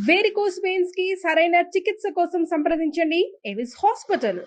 Varicose veins కి సరైన చికిత్స కోసం సంప్రదించండి ఎవిస్ హాస్పిటల్.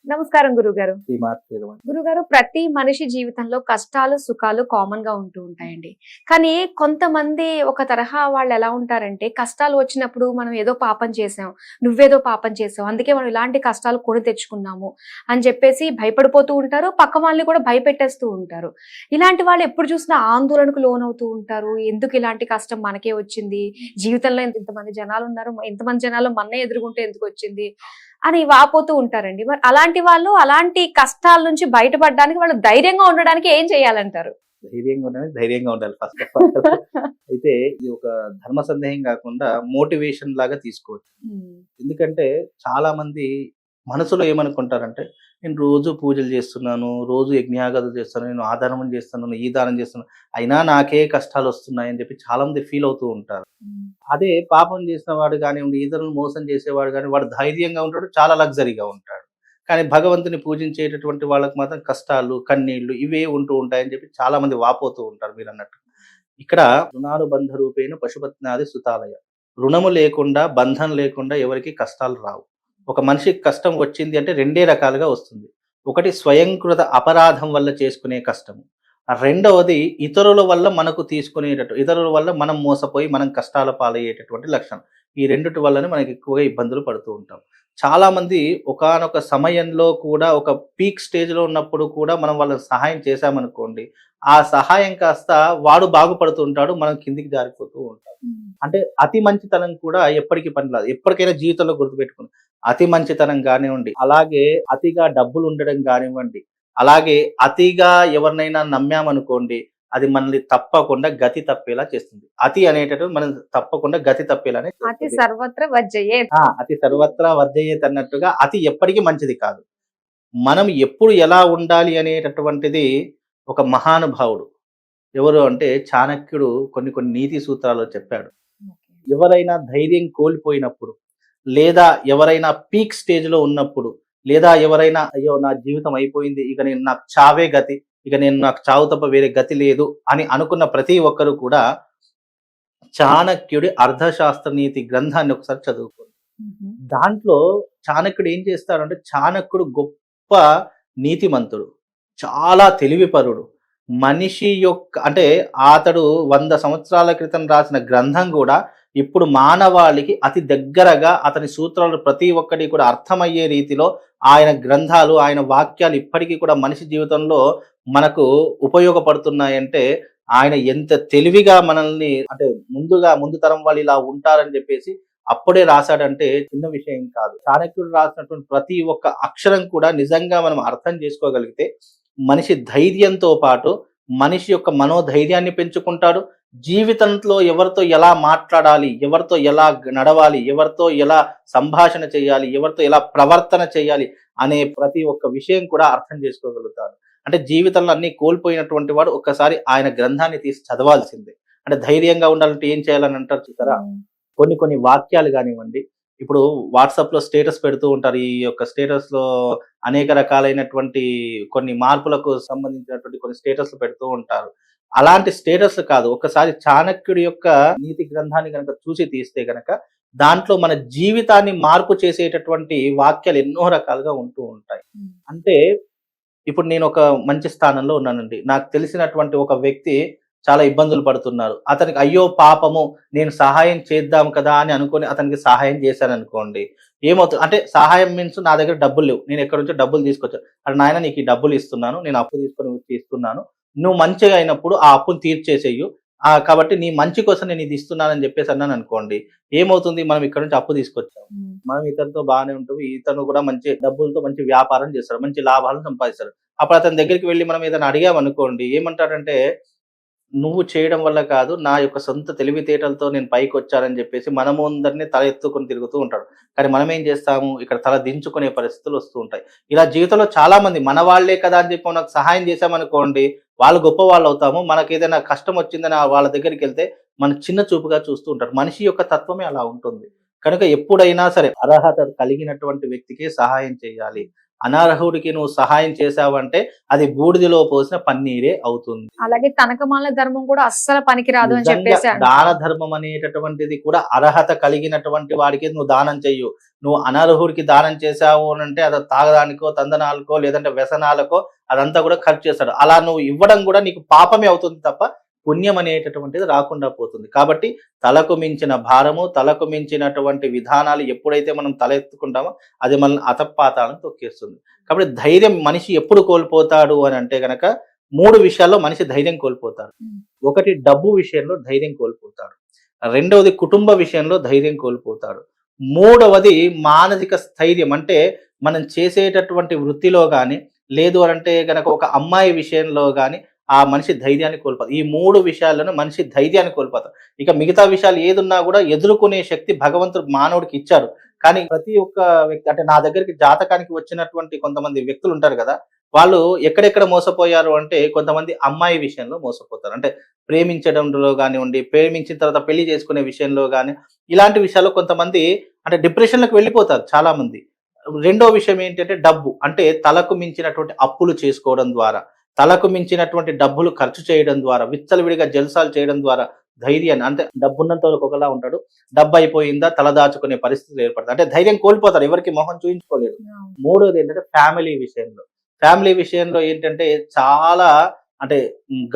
నమస్కారం గురుగారు. శ్రీమాత్రేనమః. గురుగారు, ప్రతి మనిషి జీవితంలో కష్టాలు సుఖాలు కామన్ గా ఉంటూ ఉంటాయండి. కానీ కొంతమంది ఒక తరహా వాళ్ళు ఎలా ఉంటారంటే, కష్టాలు వచ్చినప్పుడు మనం ఏదో పాపం చేసాం, నువ్వేదో పాపం చేసావు, అందుకే మనం ఇలాంటి కష్టాలు కొని తెచ్చుకున్నాము అని చెప్పేసి భయపడిపోతూ ఉంటారు. పక్క వాళ్ళని కూడా భయపెట్టేస్తూ ఉంటారు. ఇలాంటి వాళ్ళు ఎప్పుడు చూసినా ఆందోళనకు లోనవుతూ ఉంటారు. ఎందుకు ఇలాంటి కష్టం మనకే వచ్చింది, జీవితంలో ఇంతమంది జనాలు ఉన్నారు, ఇంతమంది జనాలు మన్నే ఎదుర్కొంటే ఎందుకు వచ్చింది అని వాపోతూ ఉంటారండి. మరి అలాంటి వాళ్ళు అలాంటి కష్టాల నుంచి బయటపడడానికి వాళ్ళు ధైర్యంగా ఉండడానికి ఏం చేయాలంటారు? ధైర్యంగా ఉండాలి ఫస్ట్ ఆఫ్ ఆల్. అయితే ఇది ఒక ధర్మ సందేహం కాకుండా మోటివేషన్ లాగా తీసుకోవచ్చు. ఎందుకంటే చాలా మంది మనసులో ఏమనుకుంటారంటే, నేను రోజు పూజలు చేస్తున్నాను, రోజు యజ్ఞయాగాదులు చేస్తాను, నేను ఆ దానం చేస్తున్నాను, ఈ దానం చేస్తున్నాను, అయినా నాకే కష్టాలు వస్తున్నాయి అని చెప్పి చాలా మంది ఫీల్ అవుతూ ఉంటారు. అదే పాపం చేసిన వాడు కానివ్వండి, ఇతరులను మోసం చేసేవాడు కానీ వాడు ధైర్యంగా ఉంటాడు, చాలా లగ్జరీగా ఉంటాడు. కానీ భగవంతుని పూజించేటటువంటి వాళ్ళకి మాత్రం కష్టాలు, కన్నీళ్లు ఇవే ఉంటూ ఉంటాయని చెప్పి చాలా మంది వాపోతూ ఉంటారు. మీరు అన్నట్టు ఇక్కడ రుణాలు బంధ రూపేణ పశుపత్నాది సుతాలయ. రుణము లేకుండా, బంధం లేకుండా ఎవరికి కష్టాలు రావు. ఒక మనిషికి కష్టం వచ్చింది అంటే రెండే రకాలుగా వస్తుంది. ఒకటి స్వయంకృత అపరాధం వల్ల చేసుకునే కష్టము, రెండవది ఇతరుల వల్ల మనకు తీసుకునేటట్టు, ఇతరుల వల్ల మనం మోసపోయి మనం కష్టాల పాలయ్యేటటువంటి లక్షణం. ఈ రెండిటి వల్లనే మనకి ఎక్కువగా ఇబ్బందులు పడుతూ ఉంటాం. చాలా మంది ఒకానొక సమయంలో కూడా ఒక పీక్ స్టేజ్ లో ఉన్నప్పుడు కూడా మనం వాళ్ళకి సహాయం చేశామనుకోండి, ఆ సహాయం కాస్త వాడు బాగుపడుతూ ఉంటాడు, మనం కిందికి జారిపోతూ ఉంటాం. అంటే అతి మంచితనం కూడా ఎప్పటికీ పనిరాదు. ఎప్పటికైనా జీవితంలో గుర్తుపెట్టుకుని, అతి మంచితనం కానివ్వండి, అలాగే అతిగా డబ్బులు ఉండడం కానివ్వండి, అలాగే అతిగా ఎవరినైనా నమ్మామనుకోండి, అది మనల్ని తప్పకుండా గతి తప్పేలా చేస్తుంది. అతి అనేటటువంటి మనం తప్పకుండా గతి తప్పేలానే అతి సర్వత్ర వర్జయేత్. అతి సర్వత్రా వర్జయేత్ అన్నట్టుగా అతి ఎప్పటికీ మంచిది కాదు. మనం ఎప్పుడు ఎలా ఉండాలి అనేటటువంటిది ఒక మహానుభావుడు ఎవరు అంటే చాణక్యుడు కొన్ని కొన్ని నీతి సూత్రాలు చెప్పాడు. ఎవరైనా ధైర్యం కోల్పోయినప్పుడు, లేదా ఎవరైనా పీక్ స్టేజ్ లో ఉన్నప్పుడు, లేదా ఎవరైనా అయ్యో నా జీవితం అయిపోయింది, ఇక నేను నాకు చావే గతి, ఇక నేను నాకు చావు తప్ప వేరే గతి లేదు అని అనుకున్న ప్రతి ఒక్కరు కూడా చాణక్యుడి అర్థశాస్త్ర నీతి గ్రంథాన్ని ఒకసారి చదువుకోండి. దాంట్లో చాణక్యుడు ఏం చేస్తాడంటే, చాణక్యుడు గొప్ప నీతిమంతుడు, చాలా తెలివిపరుడు. మనిషి యొక్క అంటే అతడు 100 సంవత్సరాల క్రితం రాసిన గ్రంథం కూడా ఇప్పుడు మానవాళికి అతి దగ్గరగా అతని సూత్రాలు ప్రతి ఒక్కటి కూడా అర్థమయ్యే రీతిలో ఆయన గ్రంథాలు, ఆయన వాక్యాలు ఇప్పటికీ కూడా మనిషి జీవితంలో మనకు ఉపయోగపడుతున్నాయంటే ఆయన ఎంత తెలివిగా మనల్ని, అంటే ముందు తరం వాళ్ళు ఇలా ఉంటారని చెప్పేసి అప్పుడే రాశాడంటే చిన్న విషయం కాదు. చాణక్యుడు రాసినటువంటి ప్రతి ఒక్క అక్షరం కూడా నిజంగా మనం అర్థం చేసుకోగలిగితే మనిషి ధైర్యంతో పాటు మనిషి యొక్క మనోధైర్యాన్ని పెంచుకుంటాడు. జీవితంలో ఎవరితో ఎలా మాట్లాడాలి, ఎవరితో ఎలా నడవాలి, ఎవరితో ఎలా సంభాషణ చేయాలి, ఎవరితో ఎలా ప్రవర్తన చేయాలి అనే ప్రతి ఒక్క విషయం కూడా అర్థం చేసుకోగలుగుతాడు. అంటే జీవితంలో అన్ని కోల్పోయినటువంటి వాడు ఒక్కసారి ఆయన గ్రంథాన్ని తీసి చదవాల్సిందే. అంటే ధైర్యంగా ఉండాలంటే ఏం చేయాలని అంటారు చూసారా, కొన్ని కొన్ని వాక్యాలు కానివ్వండి. ఇప్పుడు వాట్సాప్ లో స్టేటస్ పెడుతూ ఉంటారు. ఈ యొక్క స్టేటస్ లో అనేక రకాలైనటువంటి కొన్ని మార్పులకు సంబంధించినటువంటి కొన్ని స్టేటస్లు పెడుతూ ఉంటారు. అలాంటి స్టేటస్ కాదు, ఒకసారి చాణక్యుడి యొక్క నీతి గ్రంథాన్ని కనుక చూసి తీస్తే గనక దాంట్లో మన జీవితాన్ని మార్పు చేసేటటువంటి వాక్యాలు ఎన్నో రకాలుగా ఉంటూ ఉంటాయి. అంటే ఇప్పుడు నేను ఒక మంచి స్థానంలో ఉన్నానండి, నాకు తెలిసినటువంటి ఒక వ్యక్తి చాలా ఇబ్బందులు పడుతున్నారు. అతనికి అయ్యో పాపము నేను సహాయం చేద్దాం కదా అని అనుకుని అతనికి సహాయం చేశాను అనుకోండి, ఏమవుతుంది అంటే సహాయం మీన్స్ నా దగ్గర డబ్బులు లేవు, నేను ఎక్కడి నుంచో డబ్బులు తీసుకొచ్చాను, అంటే నాయన నీకు ఈ డబ్బులు ఇస్తున్నాను, నేను అప్పు తీసుకొని ఇస్తున్నాను, నువ్వు మంచిగా అయినప్పుడు ఆ అప్పును తీర్చేసేయు, కాబట్టి నీ మంచి కోసం నేను ఇది ఇస్తున్నానని చెప్పేసి అన్నాను అనుకోండి, ఏమవుతుంది, మనం ఇక్కడ నుంచి అప్పు తీసుకొచ్చాం, మనం ఇతనితో బాగానే ఉంటాం, ఇతను కూడా మంచి డబ్బులతో మంచి వ్యాపారం చేస్తాడు, మంచి లాభాలను సంపాదిస్తాడు. అప్పుడు అతని దగ్గరికి వెళ్ళి మనం ఏదైనా అడిగామనుకోండి, ఏమంటాడంటే నువ్వు చేయడం వల్ల కాదు, నా యొక్క సొంత తెలివితేటలతో నేను పైకి వచ్చానని చెప్పేసి మనము అందరినీ తల ఎత్తుకొని తిరుగుతూ ఉంటాడు. కానీ మనం ఏం చేస్తాము, ఇక్కడ తల దించుకునే పరిస్థితులు వస్తూ ఉంటాయి. ఇలా జీవితంలో చాలా మంది మన వాళ్లే కదా అని చెప్పి మనకు సహాయం చేశామనుకోండి, వాళ్ళు గొప్ప వాళ్ళు అవుతాము. మనకి ఏదైనా కష్టం వచ్చిందని వాళ్ళ దగ్గరికి వెళ్తే మన చిన్న చూపుగా చూస్తూ ఉంటారు. మనిషి యొక్క తత్వమే అలా ఉంటుంది. కనుక ఎప్పుడైనా సరే అర్హత కలిగినటువంటి వ్యక్తికి సహాయం చేయాలి. అనర్హుడికి నువ్వు సహాయం చేశావంటే అది బూడిదలో పోసిన పన్నీరే అవుతుంది. అలాగే తనకమాల ధర్మం కూడా అస్సలు పనికిరాదు అని నిజంగా చెప్పేసి దాన అంటారు. ధర్మం అనేటటువంటిది కూడా అర్హత కలిగినటువంటి వాడికి నువ్వు దానం చెయ్యు. నువ్వు అనర్హుడికి దానం చేశావు అని అంటే అది తాగడానికో, తందనాలకో, లేదంటే వ్యసనాలకో అదంతా కూడా ఖర్చు చేస్తాడు. అలా నువ్వు ఇవ్వడం కూడా నీకు పాపమే అవుతుంది తప్ప పుణ్యం అనేటటువంటిది రాకుండా పోతుంది. కాబట్టి తలకు మించిన భారము, తలకు మించినటువంటి విధానాలు ఎప్పుడైతే మనం తలెత్తుకుంటామో అది మనల్ని అతపాతాలను తొక్కేస్తుంది. కాబట్టి ధైర్యం మనిషి ఎప్పుడు కోల్పోతాడు అని అంటే గనక 3 విషయాల్లో మనిషి ధైర్యం కోల్పోతాడు. ఉమ్. ఒకటి డబ్బు విషయంలో ధైర్యం కోల్పోతాడు. రెండవది కుటుంబ విషయంలో ధైర్యం కోల్పోతాడు. మూడవది మానసిక స్థైర్యం, అంటే మనం చేసేటటువంటి వృత్తిలో గాని, లేదు అనంటే గనక ఒక అమ్మాయి విషయంలో గాని ఆ మనిషి ధైర్యాన్ని కోల్పోతాడు. ఈ 3 విషయాల్లోనూ మనిషి ధైర్యాన్ని కోల్పోతాడు. ఇక మిగతా విషయాలు ఏదున్నా కూడా ఎదుర్కొనే శక్తి భగవంతుడు మానవుడికి ఇచ్చాడు. కానీ ప్రతి ఒక్క వ్యక్తి, అంటే నా దగ్గరికి జాతకానికి వచ్చినటువంటి కొంతమంది వ్యక్తులు ఉంటారు కదా, వాళ్ళు ఎక్కడెక్కడ మోసపోయారు అంటే కొంతమంది అమ్మాయి విషయంలో మోసపోతారు. అంటే ప్రేమించడంలో కానివ్వండి, ప్రేమించిన తర్వాత పెళ్లి చేసుకునే విషయంలో కానీ, ఇలాంటి విషయాల్లో కొంతమంది అంటే డిప్రెషన్లకు వెళ్ళిపోతారు చాలా మంది. రెండో విషయం ఏంటంటే డబ్బు, అంటే తలకు మించినటువంటి అప్పులు చేసుకోవడం ద్వారా, తలకు మించినటువంటి డబ్బులు ఖర్చు చేయడం ద్వారా, విచ్చలవిడిగా జల్సాలు చేయడం ద్వారా ధైర్యాన్ని, అంటే డబ్బున్నంత వరకు ఒకలా ఉంటాడు, డబ్బు అయిపోయిందా తల దాచుకునే పరిస్థితులు ఏర్పడతాయి. అంటే ధైర్యం కోల్పోతాడు, ఎవరికి మొహం చూయించుకోలేడు. మూడోది ఏంటంటే ఫ్యామిలీ విషయంలో ఏంటంటే చాలా అంటే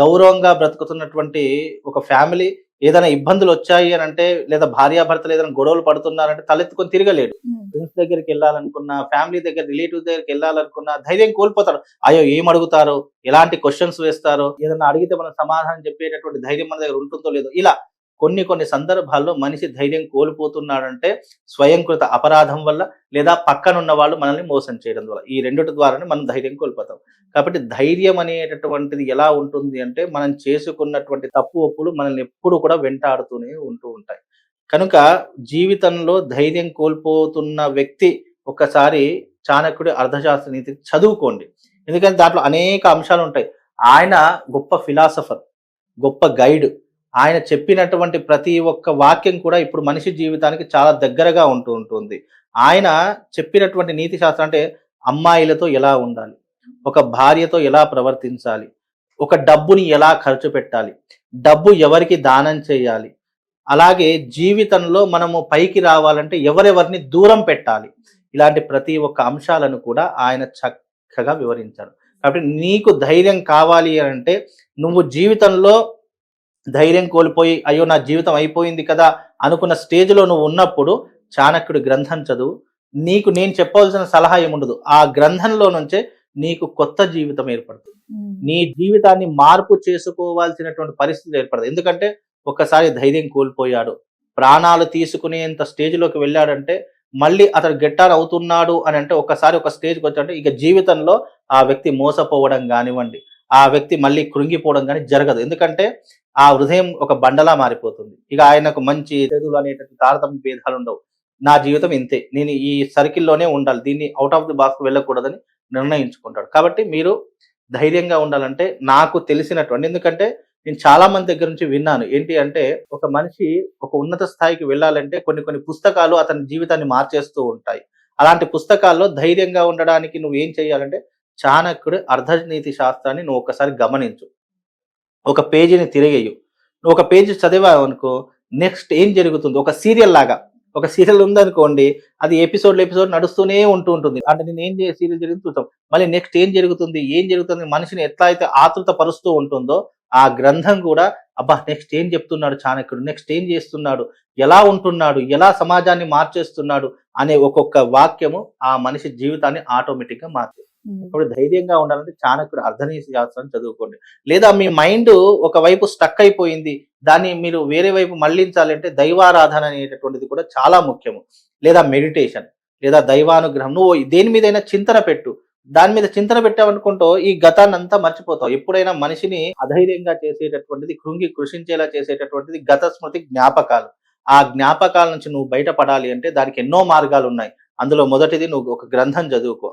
గౌరవంగా బ్రతుకుతున్నటువంటి ఒక ఫ్యామిలీ ఏదైనా ఇబ్బందులు వచ్చాయి అని అంటే, లేదా భార్యాభర్తలు ఏదైనా గొడవలు పడుతున్నారంటే తలెత్తుకొని తిరగలేడు. ఫ్రెండ్స్ దగ్గరికి వెళ్ళాలనుకున్నా, ఫ్యామిలీ దగ్గర, రిలేటివ్స్ దగ్గరికి వెళ్ళాలనుకున్నా ధైర్యం కోల్పోతాడు. అయ్యో ఏం అడుగుతారో, ఎలాంటి క్వశ్చన్స్ వేస్తారో, ఏదైనా అడిగితే మనం సమాధానం చెప్పేటటువంటి ధైర్యం మన దగ్గర ఉంటుందో లేదో, ఇలా కొన్ని సందర్భాల్లో మనిషి ధైర్యం కోల్పోతున్నాడంటే స్వయంకృత అపరాధం వల్ల, లేదా పక్కనున్న వాళ్ళు మనల్ని మోసం చేయడం వల్ల, ఈ రెండిటి ద్వారానే మనం ధైర్యం కోల్పోతాం. కాబట్టి ధైర్యం అనేటటువంటిది ఎలా ఉంటుంది అంటే, మనం చేసుకున్నటువంటి తప్పు ఒప్పులు మనల్ని ఎప్పుడు కూడా వెంటాడుతూనే ఉంటూ ఉంటాయి. కనుక జీవితంలో ధైర్యం కోల్పోతున్న వ్యక్తి ఒక్కసారి చాణక్యుడి అర్థశాస్త్ర నీతి చదువుకోండి. ఎందుకంటే దాంట్లో అనేక అంశాలు ఉంటాయి. ఆయన గొప్ప ఫిలాసఫర్, గొప్ప గైడ్. ఆయన చెప్పినటువంటి ప్రతి ఒక్క వాక్యం కూడా ఇప్పుడు మనిషి జీవితానికి చాలా దగ్గరగా ఉంటుంది. ఆయన చెప్పినటువంటి నీతి శాస్త్రం, అంటే అమ్మాయిలతో ఎలా ఉండాలి, ఒక భార్యతో ఎలా ప్రవర్తించాలి, ఒక డబ్బుని ఎలా ఖర్చు పెట్టాలి, డబ్బు ఎవరికి దానం చేయాలి, అలాగే జీవితంలో మనము పైకి రావాలంటే ఎవరెవరిని దూరం పెట్టాలి, ఇలాంటి ప్రతి ఒక్క అంశాలను కూడా ఆయన చక్కగా వివరించారు. కాబట్టి నీకు ధైర్యం కావాలి అంటే, నువ్వు జీవితంలో ధైర్యం కోల్పోయి అయ్యో నా జీవితం అయిపోయింది కదా అనుకున్న స్టేజ్లో నువ్వు ఉన్నప్పుడు చాణక్యుడి గ్రంథం చదువు. నీకు నేను చెప్పవలసిన సలహా ఏముండదు, ఆ గ్రంథంలో నుంచే నీకు కొత్త జీవితం ఏర్పడుతుంది. నీ జీవితాన్ని మార్పు చేసుకోవాల్సినటువంటి పరిస్థితి ఏర్పడదు. ఎందుకంటే ఒక్కసారి ధైర్యం కోల్పోయాడు, ప్రాణాలు తీసుకునేంత స్టేజ్లోకి వెళ్ళాడంటే, మళ్ళీ అతడు గెట్టాన్ అవుతున్నాడు అని అంటే, ఒక్కసారి ఒక స్టేజ్కి వచ్చాడంటే ఇక జీవితంలో ఆ వ్యక్తి మోసపోవడం కానివ్వండి, ఆ వ్యక్తి మళ్ళీ కృంగిపోవడం కానీ జరగదు. ఎందుకంటే ఆ హృదయం ఒక బండలా మారిపోతుంది. ఇక ఆయనకు మంచి చెడులు అనేటువంటి తారతమ్య భేదాలు ఉండవు. నా జీవితం ఇంతే, నేను ఈ సర్కిల్లోనే ఉండాలి, దీన్ని అవుట్ ఆఫ్ ది బాక్స్ వెళ్ళకూడదని నిర్ణయించుకుంటాడు. కాబట్టి మీరు ధైర్యంగా ఉండాలంటే, నాకు తెలిసినటువంటి, ఎందుకంటే నేను చాలా మంది దగ్గర నుంచి విన్నాను, ఏంటి అంటే ఒక మనిషి ఒక ఉన్నత స్థాయికి వెళ్ళాలంటే కొన్ని పుస్తకాలు అతని జీవితాన్ని మార్చేస్తూ ఉంటాయి. అలాంటి పుస్తకాల్లో ధైర్యంగా ఉండడానికి నువ్వు ఏం చేయాలంటే, చాణక్యుడి అర్థనీతి శాస్త్రాన్ని నువ్వు ఒకసారి గమనించు, ఒక పేజీని తిరిగేయు. నువ్వు ఒక పేజీ చదివావు అనుకో, నెక్స్ట్ ఏం జరుగుతుంది, ఒక సీరియల్ లాగా, ఒక సీరియల్ ఉందనుకోండి, అది ఎపిసోడ్ నడుస్తూనే ఉంటుంది. అంటే నేను ఏం సీరియల్ జరిగింది చూస్తాం, మళ్ళీ నెక్స్ట్ ఏం జరుగుతుంది మనిషిని ఎట్లా అయితే ఆతృత పరుస్తూ ఉంటుందో, ఆ గ్రంథం కూడా అబ్బా నెక్స్ట్ ఏం చెప్తున్నాడు చాణక్యుడు, నెక్స్ట్ ఏం చేస్తున్నాడు, ఎలా ఉంటున్నాడు, ఎలా సమాజాన్ని మార్చేస్తున్నాడు అనే ఒక్కొక్క వాక్యము ఆ మనిషి జీవితాన్ని ఆటోమేటిక్ గా మార్చేస్తుంది. ఇప్పుడు ధైర్యంగా ఉండాలంటే చాణక్యుడు అర్థనీతి శాస్త్రాన్ని చదువుకోండి. లేదా మీ మైండ్ ఒకవైపు స్టక్ అయిపోయింది, దాన్ని మీరు వేరే వైపు మళ్లించాలంటే దైవారాధన అనేటటువంటిది కూడా చాలా ముఖ్యము. లేదా మెడిటేషన్, లేదా దైవానుగ్రహం. నువ్వు దేని మీదైనా చింతన పెట్టు, దాని మీద చింతన పెట్టావనుకుంటూ ఈ గతాన్ని అంతా మర్చిపోతావు. ఎప్పుడైనా మనిషిని అధైర్యంగా చేసేటటువంటిది, కృషించేలా చేసేటటువంటిది గత స్మృతి, జ్ఞాపకాలు. ఆ జ్ఞాపకాల నుంచి నువ్వు బయటపడాలి అంటే దానికి ఎన్నో మార్గాలు ఉన్నాయి. అందులో మొదటిది, నువ్వు ఒక గ్రంథం చదువుకో.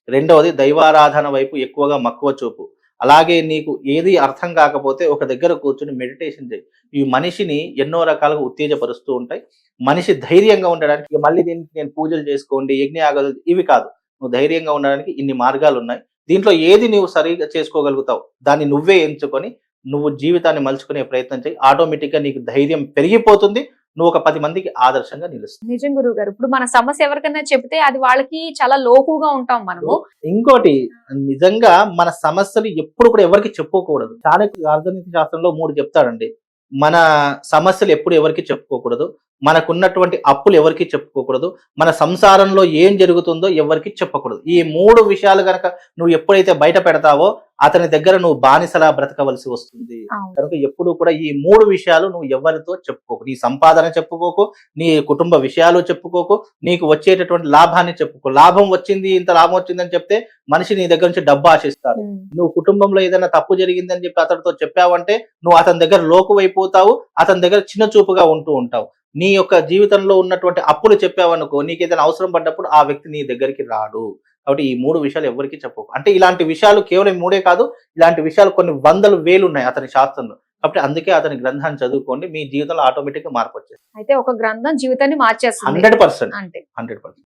రెండవది, దైవారాధన వైపు ఎక్కువగా మక్కువ చూపు. అలాగే నీకు ఏది అర్థం కాకపోతే ఒక దగ్గర కూర్చుని మెడిటేషన్ చేయి. ఈ మనిషిని ఎన్నో రకాలుగా ఉత్తేజపరుస్తూ ఉంటాయి. మనిషి ధైర్యంగా ఉండడానికి మళ్ళీ దీనికి నేను పూజలు చేసుకోండి, యజ్ఞయాగాలు, ఇవి కాదు. నువ్వు ధైర్యంగా ఉండడానికి ఇన్ని మార్గాలు ఉన్నాయి. దీంట్లో ఏది నువ్వు సరిగా చేసుకోగలుగుతావు దాన్ని నువ్వే ఎంచుకొని నువ్వు జీవితాన్ని మలుచుకునే ప్రయత్నం చేయి. ఆటోమేటిక్ గా నీకు ధైర్యం పెరిగిపోతుంది. నువ్వు ఒక 10 మందికి ఆదర్శంగా నిలుస్తావు. నిజం గురువు గారు. ఇప్పుడు మన సమస్య ఎవరికైనా చెప్తే అది వాళ్ళకి చాలా లోకుగా ఉంటాం మనము. ఇంకోటి, నిజంగా మన సమస్యలు ఎప్పుడు కూడా ఎవరికి చెప్పుకోకూడదు. చాణక్య అర్థనీతి శాస్త్రంలో 3 చెప్తాడండి. మన సమస్యలు ఎప్పుడు ఎవరికి చెప్పుకోకూడదు, మనకున్నటువంటి అప్పులు ఎవరికి చెప్పుకోకూడదు, మన సంసారంలో ఏం జరుగుతుందో ఎవరికి చెప్పకూడదు. ఈ 3 విషయాలు గనక నువ్వు ఎప్పుడైతే బయట పెడతావో అతని దగ్గర నువ్వు బానిసలా బ్రతకవలసి వస్తుంది. అవును. కనుక ఎప్పుడు కూడా ఈ 3 విషయాలు నువ్వు ఎవరితో చెప్పుకోకు. నీ సంపాదన చెప్పుకోకు, నీ కుటుంబ విషయాలు చెప్పుకోకు, నీకు వచ్చేటటువంటి లాభాన్ని చెప్పుకో. లాభం వచ్చింది, ఇంత లాభం వచ్చిందని చెప్తే మనిషి నీ దగ్గర నుంచి డబ్బు ఆశిస్తాడు. నువ్వు కుటుంబంలో ఏదైనా తప్పు జరిగిందని చెప్పి అతనితో చెప్పావంటే నువ్వు అతని దగ్గర లోకువైపోతావు, అతని దగ్గర చిన్న చూపుగా ఉంటూ ఉంటావు. నీ యొక్క జీవితంలో ఉన్నటువంటి అప్పులు చెప్పావనుకో, నీకు ఏదైనా అవసరం పడ్డప్పుడు ఆ వ్యక్తి నీ దగ్గరికి రాడు. కాబట్టి ఈ 3 విషయాలు ఎవరికి చెప్పకు. అంటే ఇలాంటి విషయాలు కేవలం 3 కాదు, ఇలాంటి విషయాలు కొన్ని వందలు వేలు ఉన్నాయి అతని శాస్త్రంలో. కాబట్టి అందుకే అతని గ్రంథాన్ని చదువుకోండి, మీ జీవితంలో ఆటోమేటిక్ గా మార్పు వచ్చేస్తుంది. అయితే ఒక గ్రంథం జీవితాన్ని మార్చేస్తుంది 100%. అంటే 100%.